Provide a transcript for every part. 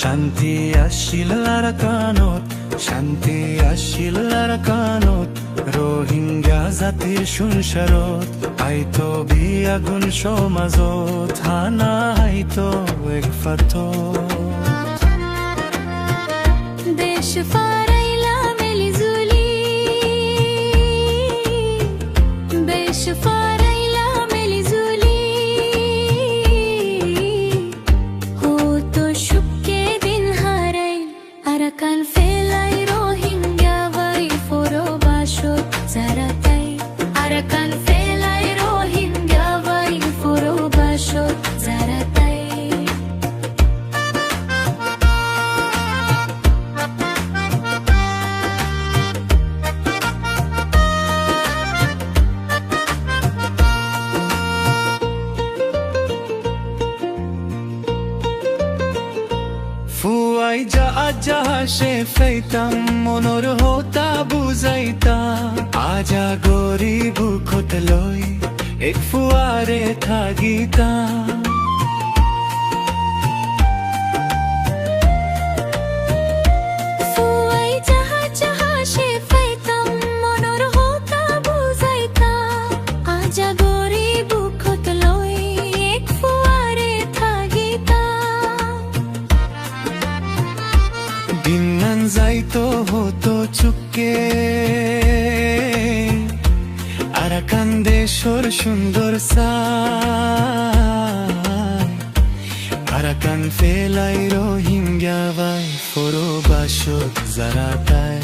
শান্তি আসিল আরাকানত, শান্তি আসিল আরাকানত, রোহিঙ্গা জাতির সংসারত আইতো বিয়াগুন সমাজত, হানা আইতো এক ফাতত। দেশ ফারাইলা মেলিজুলি, দেশ ফারাইলা মেলিজুলি, হতো সুখে দিন হারাই আরাকান ফেলাই রোহিঙ্গা বাড়ি ফোরো বাসত যারা তাই, আরাকান ফেলাই রোহিঙ্গা বাড়ি ফোরো বাসত যারা তাই। ফুয়াই যা আজা সে ফেইতাম মনর হতা বুঝাইতা, আজা গরিব খত লই এক ফুয়ারে থাকিতা। ফুয়াই যাহা যাহা সে ফাইতাম মনর হতা বুঝাইতা, আজা গরিব খত লই এক ফুয়ারে থাকিতা। দিন যাইতো হতো চুপকে, আরাকান দেশর সুন্দর সাই, আরাকান ফেলাই রোহিঙ্গা বাই ফোরো বাসত যারা তাই।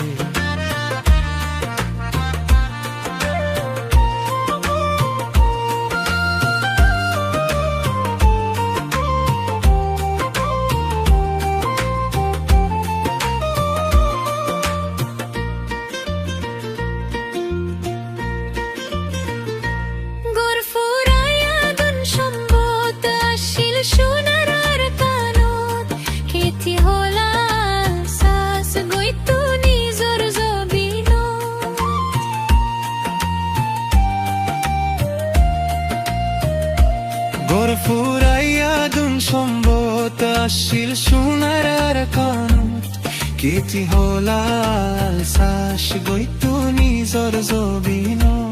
সোনার আরাকানত খেতি হলাল সাস গইতো নিজর জবিনত, গোর ফুরাইয়া দুন সম্বত আসিল সোনার আরাকানত, কেতি হলাল সাস গইতো নিজর জবিনত।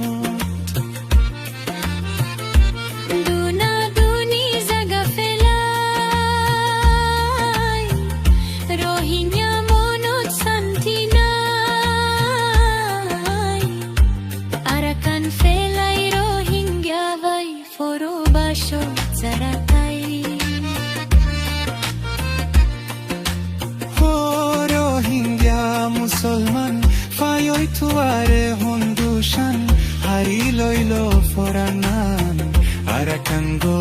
রোহিঙ্গা মনত শান্তি নাই, আরাকান ফেলাই রোহিঙ্গা বাই ফোরো বাসত যারা তাই। ও রোহিঙ্গা মুসলমান ফায়ই তুয়ারে হন্দুশান, হারি লইল ফরানান আরাকান গো